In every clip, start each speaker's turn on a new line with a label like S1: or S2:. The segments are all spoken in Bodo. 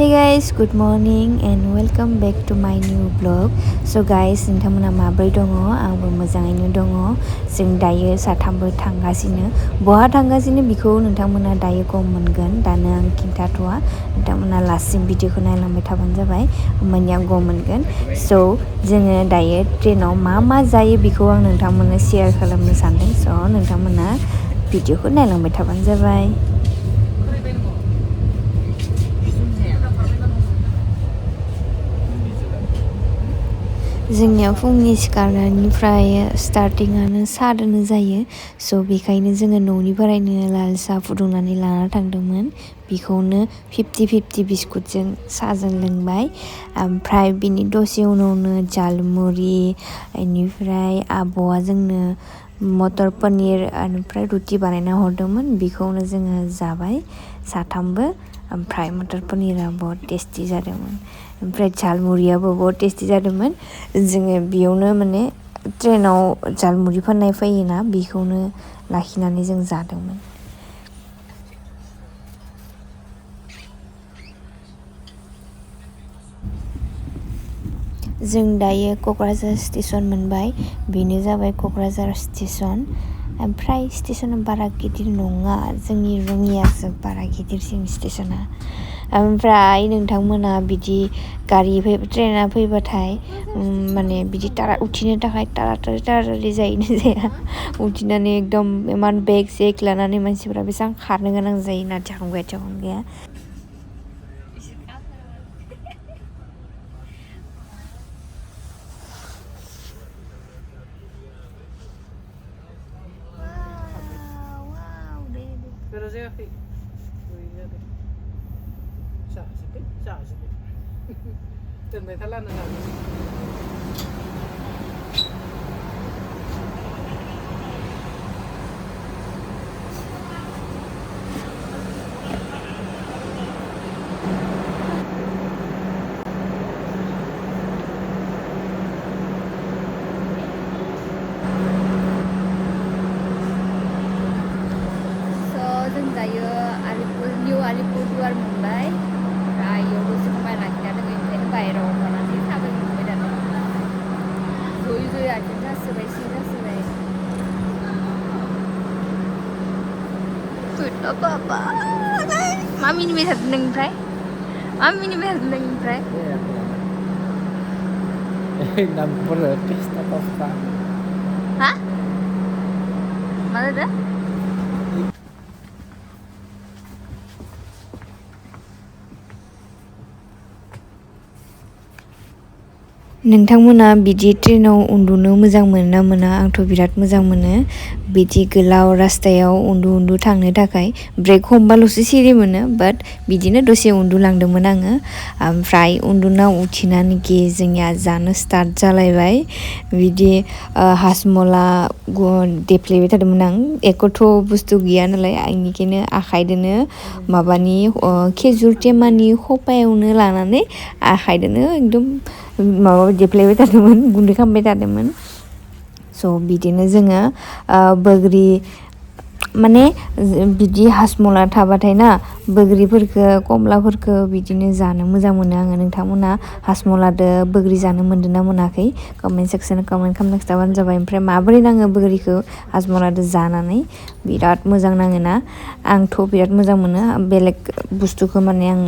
S1: Hey guys, good morning and welcome back to my new vlog. So guys, नोंथांमोना माब्रै दङ? आंबो मोजाङैनो दङ. जों दायो साथामबो थांगासिनो. बहा थांगासिनो बिखौ नोंथांमोना दायो गम मोनगोन. दानो आं खिन्थाथ'आ. नोंथांमोना लास्टसिम भिडिअखौ नायलांबाय थाबानो जाबाय. होमबानिया गम मोनगोन. So जोङो दायो ट्रेनाव मा जायो बिखौ आं नोंथांमोननो शेयार खालामनो सानदों. So नोंथांमोना भिडिअखौ नायलांबाय थाबानो जाबाय. जोंनिया फुंनि सिखारनायनिफ्राय स्टार्टिंआनो साहादोनो जायो स' बेखायनो जोङो न'निफ्रायनो लाल साहा फुदुंनानै लाना थांदोंमोन बेखौनो 50-50 बिस्कुटजों साहाजों लोंबाय ओमफ्राय बिनि दसे उनावनो झालमुरि बेनिफ्राय आब'आ जोंनो मटर पनिर ओमफ्राय रुटि बानायना हरदोंमोन बेखौनो जोङो जाबाय साथामबो ओमफ्राय मटर पनिरा बहुत टेस्टि जादोंमोन ओमफ्राय झालमुरियाबो बहुत टेस्टि जादोंमोन जोङो बेयावनो माने ट्रेनाव झालमुरि फाननाय फैयोना बेखौनो लाखिनानै जों जादोंमोन जों दायो क'क्राझार स्टेसन मोनबाय बेनो जाबाय क'क्राझार स्टेसन ओमफ्राय स्टेसना बारा गिदिर नङा जोंनि रङियासो बारा गिदिरसिन स्टेसना ओमफ्राय नोंथांमोना बिदि ट्रेना फैबाथाय माने बिदि उथिनो थाखाय टाराटारि जायोना जाया उथिनानै एकदम इमान बेग सेग लानानै मानसिफोरा बेसेबां खारनो गोनां जायो ना जाहांगाया
S2: Pero saya akhi. Sakit. Dan may talan na namin.
S1: जों दायो निउ आलिपुरदुवार मोनबाय ओमफ्राय इयाव दसे खमाय लाखिना दङ ओंखायनो बाहेरायाव ओंखारनानै थाबायनो मोनबाय दानो जयै आथिं जासोबाय सिं जासोबाय बाबा मा मिनिबाय थादों नोंनिफ्राय
S2: Nampur pesta pasta.
S1: हा मा जादों नोंथांमोना बिदि ट्रेनाव उन्दुनो मोजां मोनो ना मोना आंथ' बिराद मोजां मोनो बिदि गोलाव रास्तायाव उन्दु थांनो थाखाय ब्रेक हमबाल'सो सिरि मोनो बाट बिदिनो दसे उन्दुलांदोंमोन आङो ओमफ्राय उन्दुना उथिनानैखि जोंनिया जानो स्टार्ट जालायबाय बिदि हासमला देफ्लेबाय थादोंमोन आं एकथ' बुस्थु गैया नालाय आंनिखायनो आखाइदोनो माबानि खेजुर टेमानि खपायावनो लानानै आखाइदोनो एकदम माबा देफ्लेबाय थादोंमोन गुन्दै खालामबाय थादोंमोन स' बिदिनो जोङो बोग्रि माने बिदि हासमला थाबाथाय ना बोग्रिफोरखौ कमलाफोरखौ बिदिनो जानो मोजां मोनो आङो नोंथांमोना हासमलादो बोग्रि जानो मोन्दों ना मोनाखै कमेन्ट सेक्सनाव कमेन्ट खालामना खिथाबानो जाबाय ओमफ्राय माबोरै नाङो बोग्रिखौ हासमलादो जानानै बिराद मोजां नाङोना आंथ' बिराद मोजां मोनो बेलेग बुस्थुखौ माने आं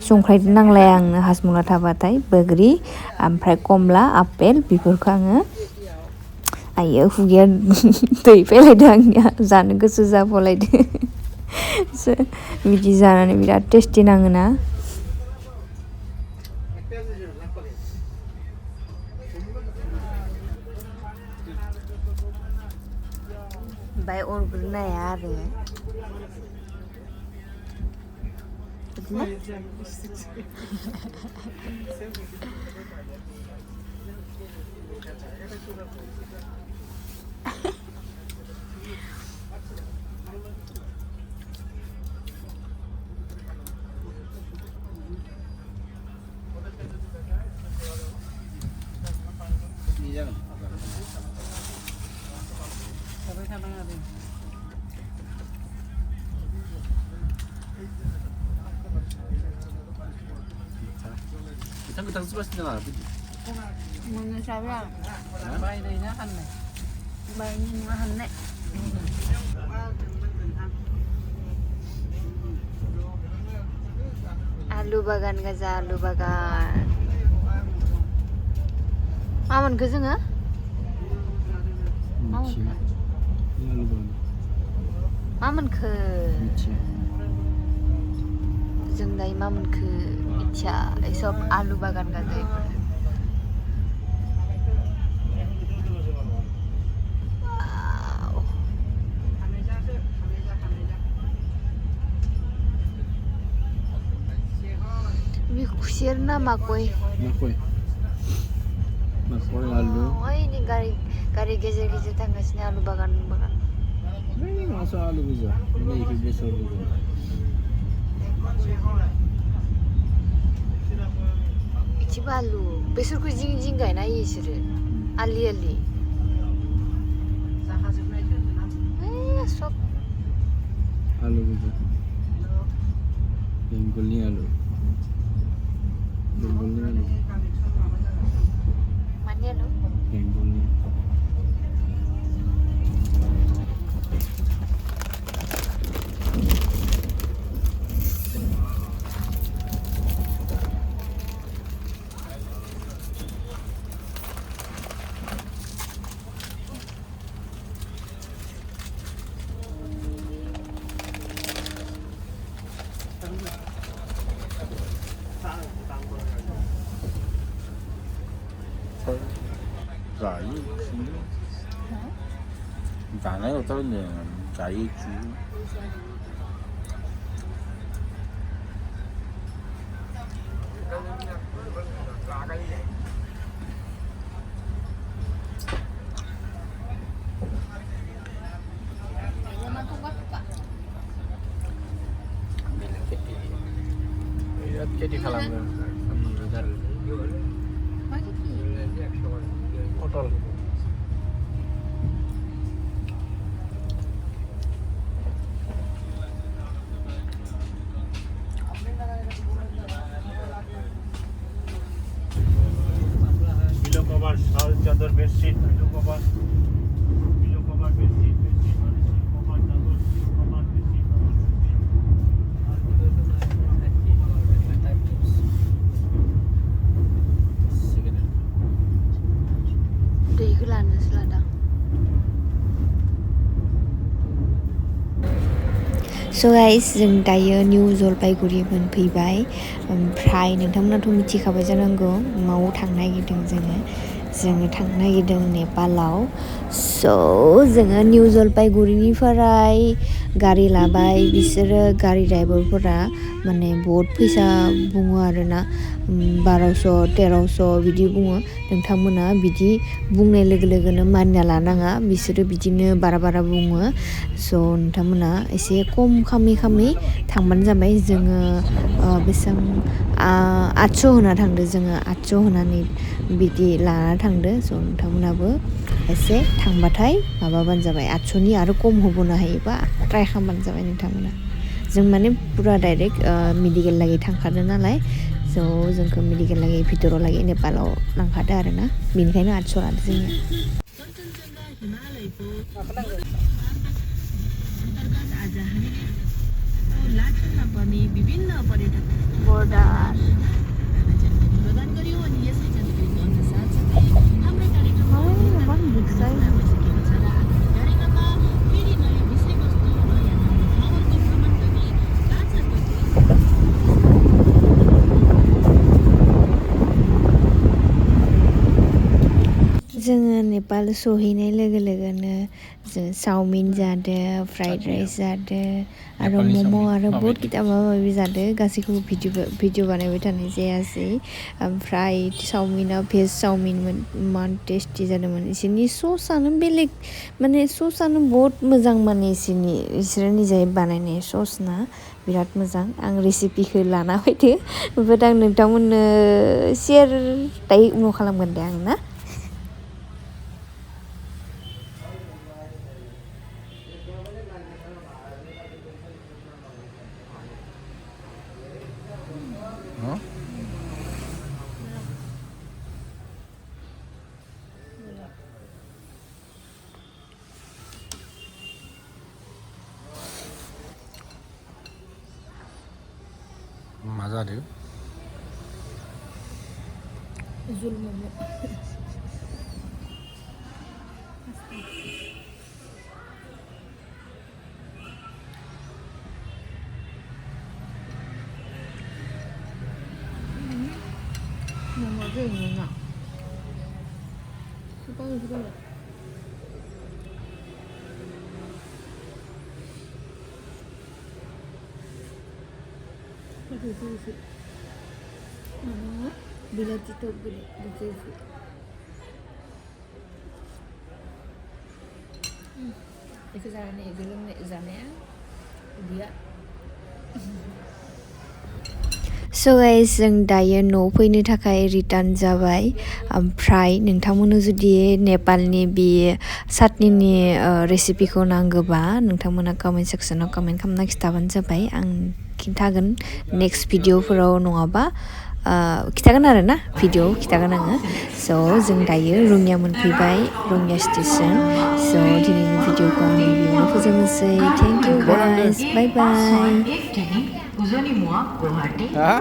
S1: संख्रायदो नांलाया आंनो हासमला थाबाथाय बोग्रि ओमफ्राय कमला आपेल बेफोरखौ आङो आयो खुगाया दै फैलायदों आंनिया जानो गोसो जाबावलायदो बिदि जानानै बिराद टेस्टि नाङोना ओमफ्राय अरग्रोनो हाया आरो
S3: थांजोबासिनो
S1: Mengesabra.
S2: Bay này nhá ăn này.
S1: Bay ni mga hanne. Alu bagan gaza, alu bagan. Maman ke जोङो? Mamanखो. जों दायो मामोनखो मिथिया सब आलु बागान गाजा इफोर. Ini kusir na makoy.
S3: Makoy alu.
S1: Oh, ini gari gezer-gezer tangasnya alu bagan.
S3: Ini masa alu bisa. Ini ikut besar gitu.
S1: Ichi alu. Besarku jing-jing gaina isire. Ali. Sok.
S3: Alu bisa. Benggolnya alu.
S1: Mana lu?
S3: Benggolnya. Cả này tôi nhớ cái chú Jadi kalau mengejar hotel
S4: pillow cover, shawl, chadar, bedsheet, pillow cover, bedsheet, cover, chadar, cover, bedsheet,
S1: दैखौ लानोसो लादां. So guys, जों दायो निउ जलपाइगुरि मोनफैबाय. ओमफ्राय नोंथांमोनाथ' मिथिखाबाय जानांगौ माव थांनो नागिरदों जोङो. जोङो थांनो नागिरदों नेपालाव. So जोङो निउ जलपाइगुरिनिफ्राय गारि लाबाय. बिसोरो गारि ड्राइभारफोरा माने बहुत फैसा बुङो आरोना. 1200, 1300 बिदि बुङो. नोंथांमोना बिदि बुंनाय लोगो लोगोनो मानिना लानाङा. बिसोरो बिदिनो बारा बुङो. So नोंथांमोना एसे खम खामै थांबानो जाबाय. जोङो बेसेबां 800 होना थांदो जोङो. 800 होनानै बिदि लाना थांदो. So नोंथांमोनाबो एसे थांबाथाय माबाबानो जाबाय. 800नि आरो खम होबोनो हायोबा ट्राइ खालामबानो जाबाय नोंथांमोना. जों माने पुरा डाइरेक्ट मेडिकेल लागै थांखादो नालाय. So जोंखौ मेडिकेल लागै भितराव लागै नेपालाव लांखादो आरोना. बेनिखायनो 800 लादो जोङो. Border. जोङो नेपाल सहैनाय लोगो लोगोनो जों चाउमिन जादो, फ्राइड राइस जादो, आरो मम' आरो बहुत किटा माबा माबि जादो. गासैखौबो भिडिअ बानायबाय थानाय जायासै. ओमफ्राय चाउमिना भेज चाउमिनमोन. इमान टेस्टि जादोंमोन. इसोरनि ससआनो बेलेग, माने ससआनो बहुत मोजां. माने इसोरो निजायै बानायनाय ससना बिराद मोजां. आं रेसिपिखौ लाना फैदो. बाट आं नोंथांमोननो शेयार दायो उनाव खालामगोन दे आं ना.
S3: मा जादों
S1: जुल मम' मम'जों नङा सुगार बिलाथि टप बेखौ जानाया गैया स' गाइस जों दायो न'आव फैनो थाखाय रिटार्न जाबाय ओमफ्राय नोंथांमोननो जुदि नेपालनि बे चाटनिनि रेसिपिखौ नांगौबा नोंथांमोना कमेन्ट सेक्सनाव कमेन्ट खालामना खिथाबानो जाबाय आं खिन्थागोन नेक्स्ट भिडिअफोराव नङाबा खिथागोन आरो ना भिडिअ खिथागोन आङो स' जों दायो रङिया मोनफैबाय रङिया स्टेसन स' दिनैनि भिडिअखौ आं बेयावनो फोजोबनोसै थेंक इउ गाइस बाय बाय
S3: हा